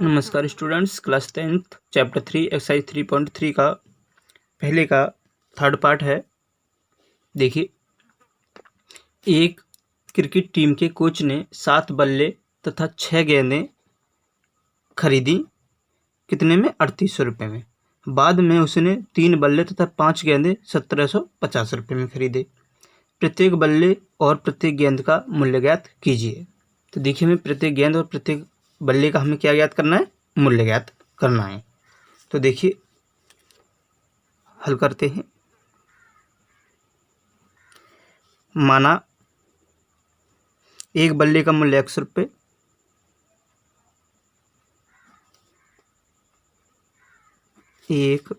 नमस्कार students, class 10th chapter 3 exercise 3.3 का पहले का थर्ड पार्ट है। देखिए, एक क्रिकेट टीम के कोच ने 7 बल्ले तथा 6 गेंदें खरीदी। कितने में? 3800 रुपये में। बाद में उसने 3 बल्ले तथा 5 गेंदें 1750 रुपये में खरीदे। प्रत्येक बल्ले और प्रत्येक गेंद का मूल्य ज्ञात कीजिए। तो देखिए, हमें प्रत्येक गेंद और प्रत्येक बल्ले का हमें क्या ज्ञात करना है? मूल्य ज्ञात करना है। तो देखिए, हल करते हैं। माना एक बल्ले का मूल्य 100 रुपये, एक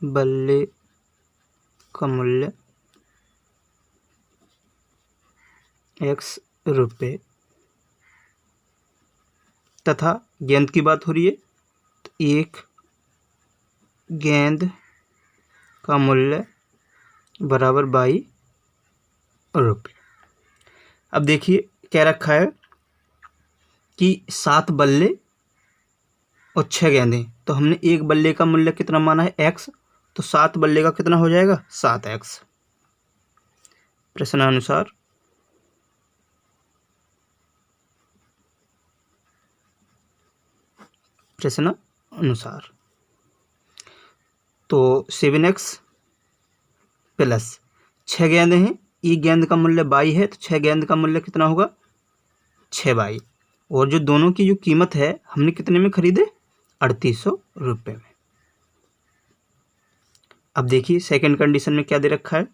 बल्ले का मूल्य 100 रुपये तथा गेंद की बात हो रही है तो एक गेंद का मूल्य बराबर 22 रुपये। अब देखिए, क्या रखा है कि 7 बल्ले और 6 गेंदें। तो हमने एक बल्ले का मूल्य कितना माना है? x। तो 7 बल्ले का कितना हो जाएगा? 7x। प्रश्नानुसार तो 7x प्लस 6 गेंदें हैं। एक गेंद का मूल्य 22 है तो 6 गेंद का मूल्य कितना होगा? 6 और जो दोनों की जो कीमत है हमने कितने में खरीदे? 3800 रुपये में। अब देखिए, सेकंड कंडीशन में क्या दे रखा है?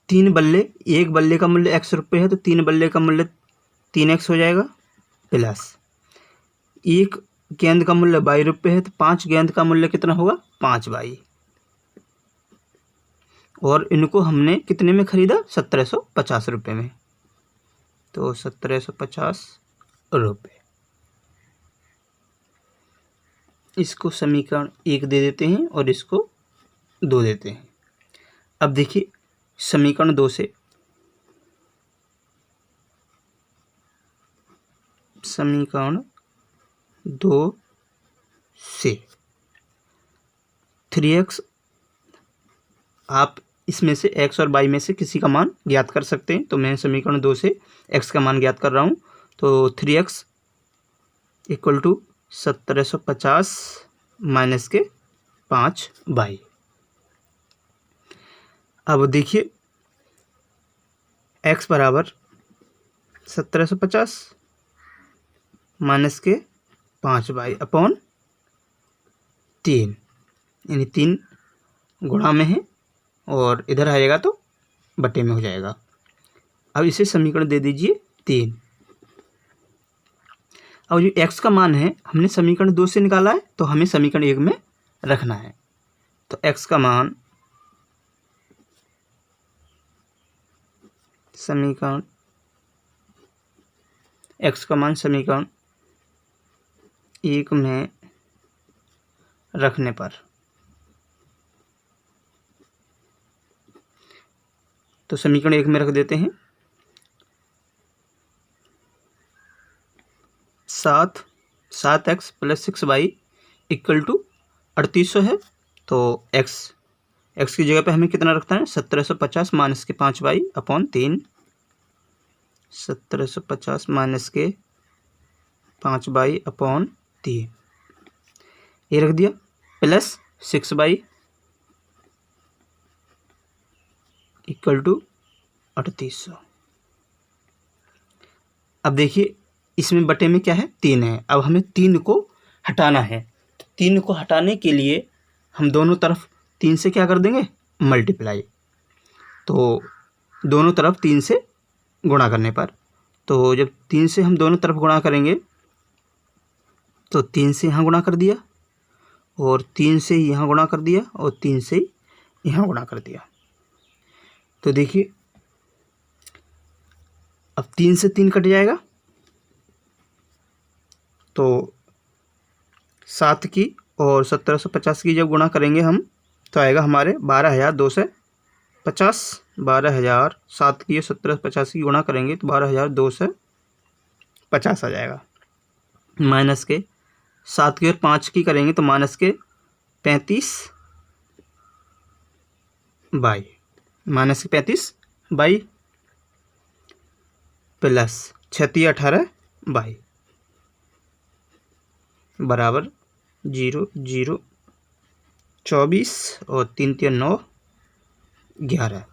3 बल्ले, एक बल्ले का मूल्य 100 रुपये है तो 3 बल्ले का मूल्य 3x हो जाएगा, प्लस एक गेंद का मूल्य 22 रुपये है तो 5 गेंद का मूल्य कितना होगा? 5 और इनको हमने कितने में खरीदा? 1750 रुपये में। तो 1750 रुपये। इसको समीकरण 1 दे देते हैं और इसको 2 देते हैं। अब देखिए, समीकरण 2 से 3x, आप इसमें से x और y में से किसी का मान ज्ञात कर सकते हैं। तो मैं समीकरण 2 से x का मान ज्ञात कर रहा हूँ। तो 3x इक्वल टू 1750 माइनस के 5y। अब देखिए, x बराबर 1750 माइनस के 5y अपॉन 3, यानी 3 गुणा में है और इधर आएगा तो बटे में हो जाएगा। अब इसे समीकरण दे दीजिए 3। अब जो x का मान है हमने समीकरण 2 से निकाला है तो हमें समीकरण 1 में रखना है। तो x का मान समीकरण समीकरण 1 में रखने पर तो समीकरण 1 में रख देते हैं। 7x plus 6y equal to 3800 है। तो x की जगह पे हमें कितना रखता है? 1750 माइनस के 5y अपॉन 3। 1750 माइनस के 5y अपॉन 3 ये रख दिया, प्लस 6y इक्वल टू 3800। अब देखिए, इसमें बटे में क्या है? 3 है। अब हमें 3 को हटाना है। तो 3 को हटाने के लिए हम दोनों तरफ 3 से क्या कर देंगे? मल्टीप्लाई। तो दोनों तरफ 3 से गुणा करने पर, तो जब 3 से हम दोनों तरफ गुणा करेंगे तो 3 से यहाँ गुणा कर दिया और 3 से यहाँ गुणा कर दिया और 3 से यहाँ गुणा कर दिया। तो देखिए, अब 3 से 3 कट जाएगा तो 7 की और 1750 की जब गुणा करेंगे हम तो आएगा हमारे 12,250 50, 12,000, 7 की 1750 की गुणा करेंगे तो 12,250 आ जाएगा। माइनस के 7 की और 5 की करेंगे तो माइनस के 35 बाई प्लस 36 18 बाई बराबर 0 0 24 और 3 3 9 11।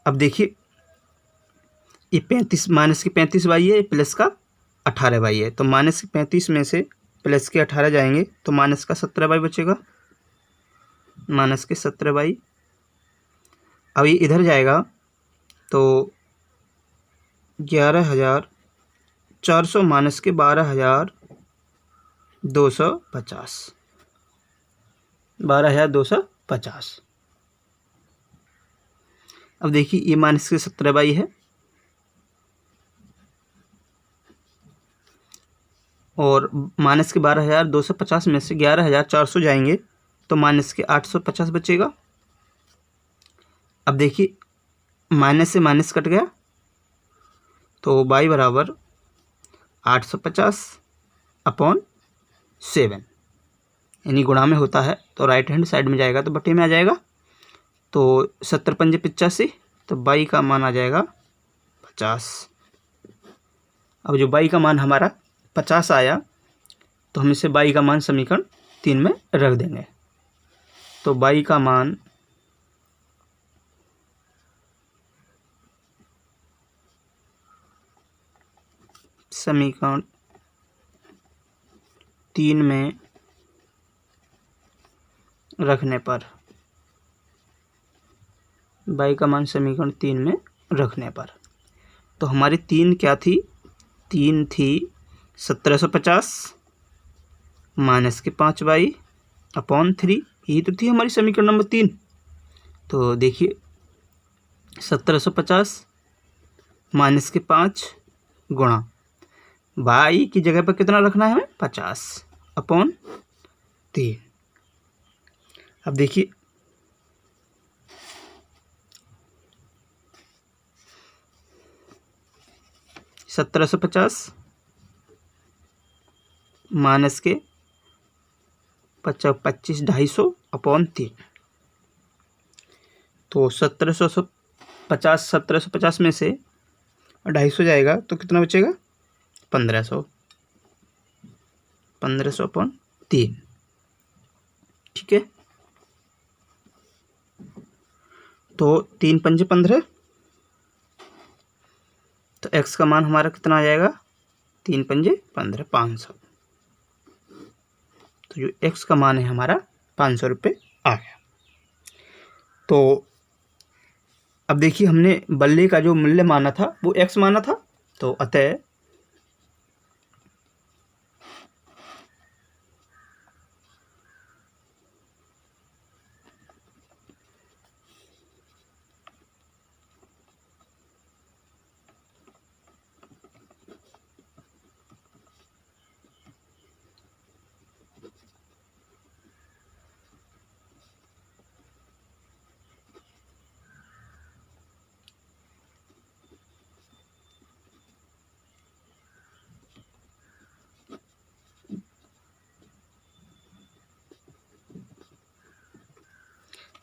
अब देखिए ये 35 माइनस की 35 बाई है, प्लस का 18 बाई है, तो माइनस की 35 में से प्लस के 18 जाएंगे तो माइनस का 17 बाई बचेगा, माइनस के 17 बाई। अब ये इधर जाएगा तो 11,400 माइनस के 12,250। अब देखिए ये माइनस के 17 बाई है और माइनस के 12,250 में से 11,400 जाएंगे तो माइनस के 850 बचेगा। अब देखिए माइनस से माइनस कट गया तो बाई बराबर 850 अपॉन 7, यानी गुणा में होता है तो राइट हैंड साइड में जाएगा तो बटे में आ जाएगा। तो 70 पंजे 85, तो बाई का मान आ जाएगा 50। अब जो बाई का मान हमारा 50 आया तो हम इसे बाई का मान समीकरण 3 में रख देंगे। तो बाई का मान समीकरण 3 में रखने पर, बाई का मान समीकरण 3 में रखने पर, तो हमारी 3 क्या थी? 3 थी 1750 माइनस के 5 बाई अपॉन 3, यही तो थी हमारी समीकरण नंबर 3। तो देखिए 1750 माइनस के 5 गुणा बाई की जगह पर कितना रखना है हमें? 50 अपॉन 3। अब देखिए सत्रह सौ माइनस के 25 250 अपॉन 3, तो 1750 में से 250 जाएगा तो कितना बचेगा? 1500 अपॉन 3। ठीक है, तो 3 पंजे 15, तो x का मान हमारा कितना आ जाएगा? 3 पंजे 15 500। तो जो x का मान है हमारा 500 रुपये आ गया। तो अब देखिए हमने बल्ले का जो मूल्य माना था वो x माना था, तो अतः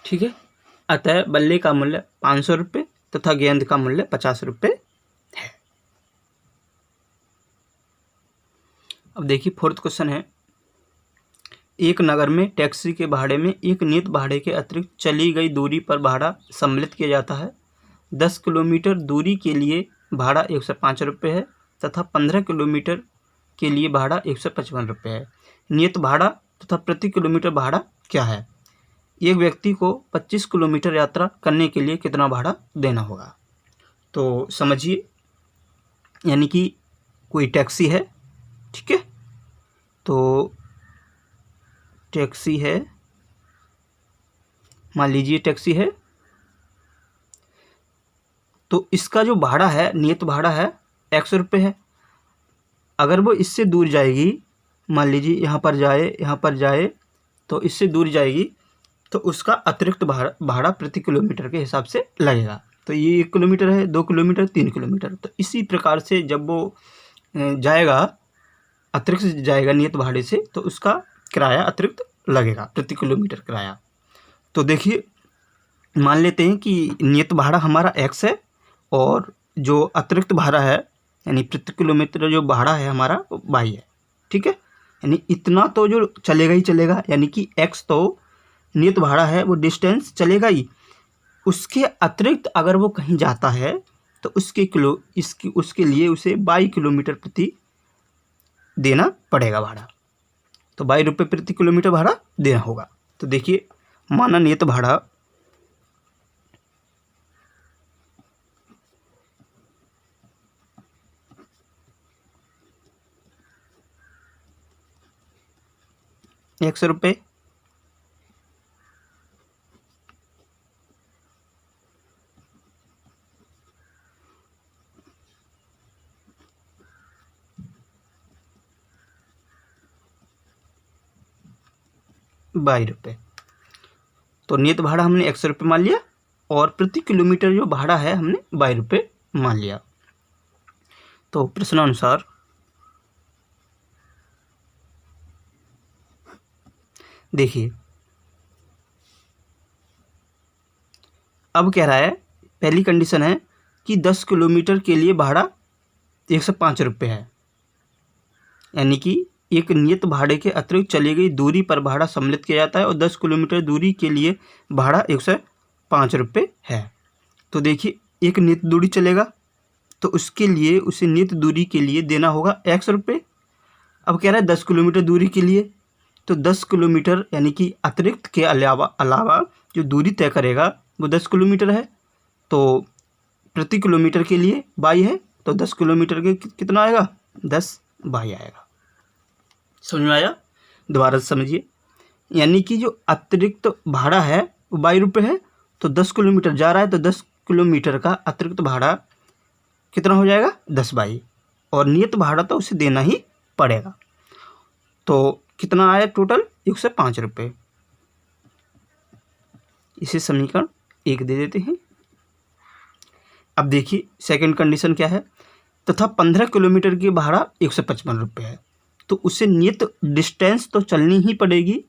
ठीक है, अतः बल्ले का मूल्य 500 रुपये तथा गेंद का मूल्य 50 रुपये है। अब देखिए फोर्थ क्वेश्चन है, एक नगर में टैक्सी के भाड़े में एक नियत भाड़े के अतिरिक्त चली गई दूरी पर भाड़ा सम्मिलित किया जाता है। 10 किलोमीटर दूरी के लिए भाड़ा 105 रुपये है तथा 15 किलोमीटर के लिए भाड़ा 155 रुपये है। नियत भाड़ा तथा प्रति किलोमीटर भाड़ा क्या है? एक व्यक्ति को 25 किलोमीटर यात्रा करने के लिए कितना भाड़ा देना होगा? तो समझिए, यानी कि कोई टैक्सी है, ठीक है, तो टैक्सी है, मान लीजिए टैक्सी है, तो इसका जो भाड़ा है, नियत भाड़ा है 100 रुपये है। अगर वो इससे दूर जाएगी, मान लीजिए यहाँ पर जाए, तो इससे दूर जाएगी तो उसका अतिरिक्त भाड़ा प्रति किलोमीटर के हिसाब से लगेगा। तो ये 1 किलोमीटर है, 2 किलोमीटर, 3 किलोमीटर। तो इसी प्रकार से जब वो जाएगा, अतिरिक्त जाएगा नियत भाड़े से, तो उसका किराया अतिरिक्त लगेगा, प्रति किलोमीटर किराया। तो देखिए, मान लेते हैं कि नियत भाड़ा हमारा x है और जो अतिरिक्त भाड़ा है यानी प्रति किलोमीटर जो भाड़ा है हमारा वो y है। ठीक है, यानी इतना तो जो चलेगा ही चलेगा, यानी कि x तो नियत भाड़ा है, वो डिस्टेंस चलेगा ही। उसके अतिरिक्त अगर वो कहीं जाता है तो उसके लिए उसे 22 किलोमीटर प्रति देना पड़ेगा भाड़ा। तो 22 रुपये प्रति किलोमीटर भाड़ा देना होगा। तो देखिए, माना नियत भाड़ा ₹100, ₹22। तो नियत भाड़ा हमने ₹100 मान लिया और प्रति किलोमीटर जो भाड़ा है हमने ₹22 मान लिया। तो प्रश्नानुसार देखिए, अब कह रहा है, पहली कंडीशन है कि 10 किलोमीटर के लिए भाड़ा ₹105 है, यानी कि एक नियत भाड़े के अतिरिक्त चली गई दूरी पर भाड़ा सम्मिलित किया जाता है और 10 किलोमीटर दूरी के लिए भाड़ा ₹105 है। तो देखिए, एक नियत दूरी चलेगा तो उसके लिए उसे नियत दूरी के लिए देना होगा ₹100। अब कह रहा है 10 किलोमीटर दूरी के लिए, तो 10 किलोमीटर यानी कि अतिरिक्त के अलावा जो दूरी तय करेगा वो 10 किलोमीटर है। तो प्रति किलोमीटर के लिए y है, तो 10 किलोमीटर के कितना आएगा, 10y आएगा। समझ में आया? दोबारा से समझिए, यानी कि जो अतिरिक्त भाड़ा है वो ₹22 है, तो 10 किलोमीटर जा रहा है तो 10 किलोमीटर का अतिरिक्त भाड़ा कितना हो जाएगा, 10y, और नियत भाड़ा तो उसे देना ही पड़ेगा। तो कितना आया टोटल, ₹105। इसे समीकरण 1 दे देते हैं। अब देखिए, सेकंड कंडीशन क्या है, तथा 15 किलोमीटर की भाड़ा ₹155 है, तो उसे नियत डिस्टेंस तो चलनी ही पड़ेगी।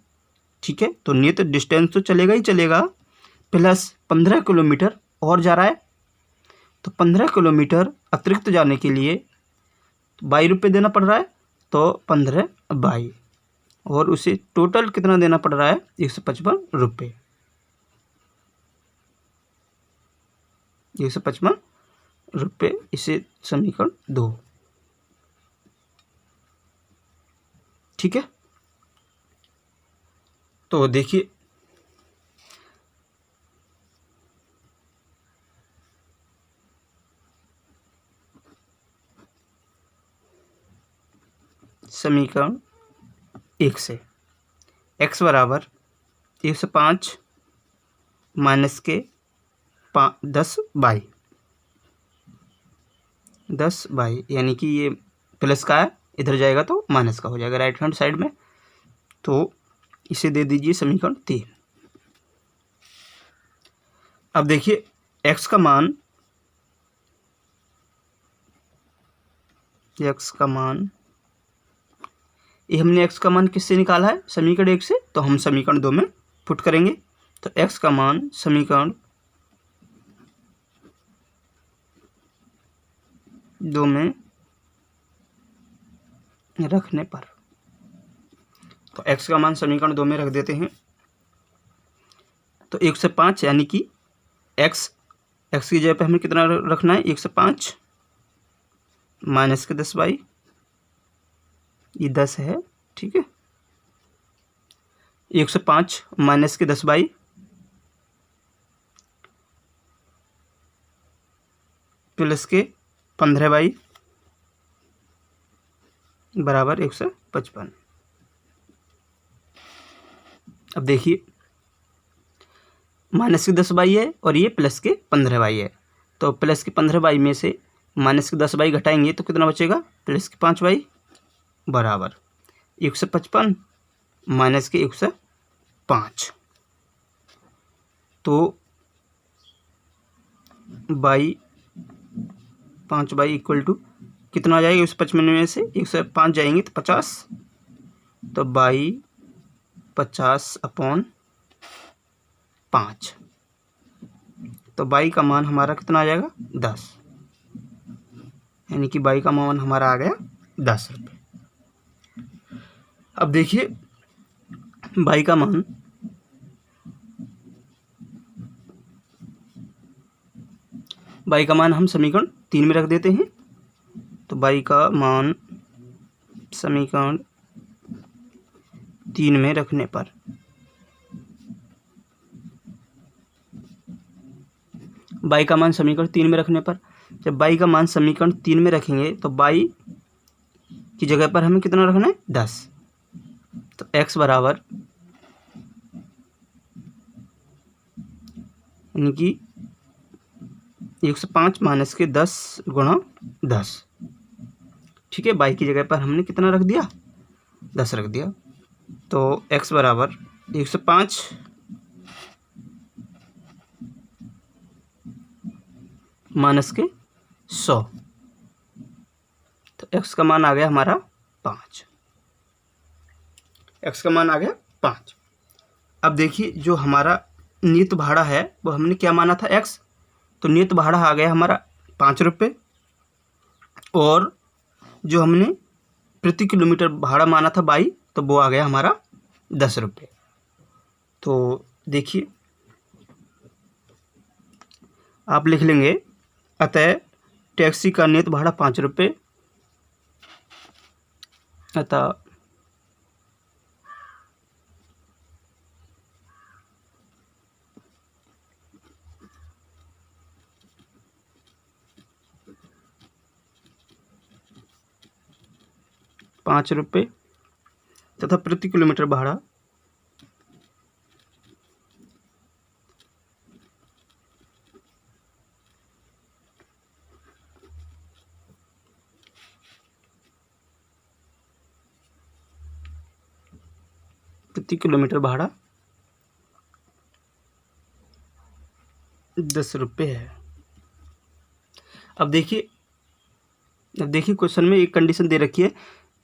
ठीक है, तो नियत डिस्टेंस तो चलेगा ही चलेगा, प्लस 15 किलोमीटर और जा रहा है, तो 15 किलोमीटर अतिरिक्त जाने के लिए ₹22 देना पड़ रहा है, तो 15y, और उसे टोटल कितना देना पड़ रहा है, ₹155। ₹155, इसे समीकरण 2। ठीक है, तो देखिए, समीकरण 1 से x बराबर 105 माइनस के 10y, यानी कि ये प्लस का है, इधर जाएगा तो माइनस का हो जाएगा राइट हैंड साइड में। तो इसे दे दीजिए समीकरण 3। अब देखिए, x का मान ये हमने x का मान किससे निकाला है, समीकरण 1 से, तो हम समीकरण 2 में पुट करेंगे। तो x का मान समीकरण 2 में रखने पर, तो x का मान समीकरण 2 में रख देते हैं। तो 105 यानी कि x की जगह पे हमें कितना रखना है, 105 माइनस के 10y, ये 10 है। ठीक है, 105 माइनस के 10y प्लस के 15y बराबर 155। अब देखिए, माइनस के 10y है और ये प्लस के 15y है, तो प्लस के 15y में से माइनस के 10y घटाएंगे तो कितना बचेगा, प्लस के 5y बराबर 155 माइनस के 105। तो 5 बाई इक्वल टू कितना आ जाएगा? 155 में से 105 जाएंगे तो 50, तो बाई 50/5, तो बाई का मान हमारा कितना आ जाएगा? 10, यानी कि बाई का मान हमारा आ गया 10 रुपये। अब देखिए बाई का मान हम समीकरण 3 में रख देते हैं। तो बाई का मान समीकरण 3 में रखने पर जब बाई का मान समीकरण 3 में रखेंगे तो बाई की जगह पर हमें कितना रखना है? 10। तो x बराबर यानी कि 105 माइनस के 10 गुणा 10, ठीक है। बाई की जगह पर हमने कितना रख दिया? 10 रख दिया। तो x बराबर 105 माइनस के 100, तो x का मान आ गया हमारा 5। x का मान आ गया 5। अब देखिए जो हमारा नियत भाड़ा है वो हमने क्या माना था? x, तो नियत भाड़ा आ गया हमारा 5 रुपये, और जो हमने प्रति किलोमीटर भाड़ा माना था बाई, तो वो आ गया हमारा 10 रुपये। तो देखिए आप लिख लेंगे, अतः टैक्सी का नियत भाड़ा 5 रुपये, अतः ₹5 तथा प्रति किलोमीटर भाड़ा ₹10 है। अब देखिए क्वेश्चन में एक कंडीशन दे रखी है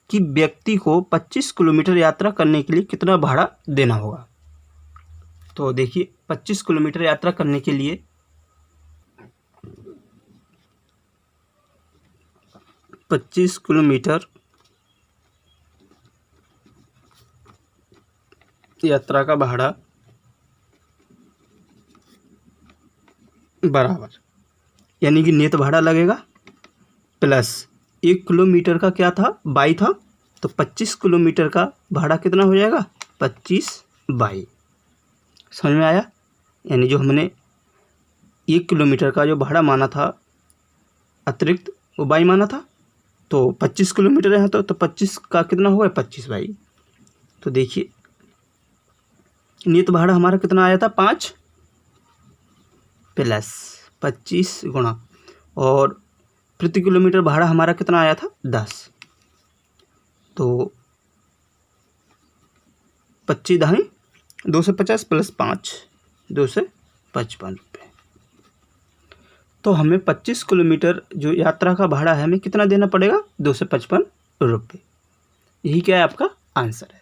कि व्यक्ति को 25 किलोमीटर यात्रा करने के लिए कितना भाड़ा देना होगा। तो देखिए 25 किलोमीटर यात्रा करने के लिए 25 किलोमीटर यात्रा का भाड़ा बराबर, यानी कि नियत भाड़ा लगेगा प्लस 1 किलोमीटर का क्या था? बाई था, तो 25 किलोमीटर का भाड़ा कितना हो जाएगा? 25 बाई। समझ में आया? यानी जो हमने 1 किलोमीटर का जो भाड़ा माना था अतिरिक्त, वो बाई माना था, तो 25 किलोमीटर है तो 25 का कितना हुआ? 25 बाई। तो देखिए नियत भाड़ा हमारा कितना आया था? 5 प्लस 25 गुणा, और प्रति किलोमीटर भाड़ा हमारा कितना आया था? 10। तो 25 दाएँ 250 प्लस 5 255 रुपये। तो हमें 25 किलोमीटर जो यात्रा का भाड़ा है हमें कितना देना पड़ेगा? 255 रुपये। यही क्या है? आपका आंसर है।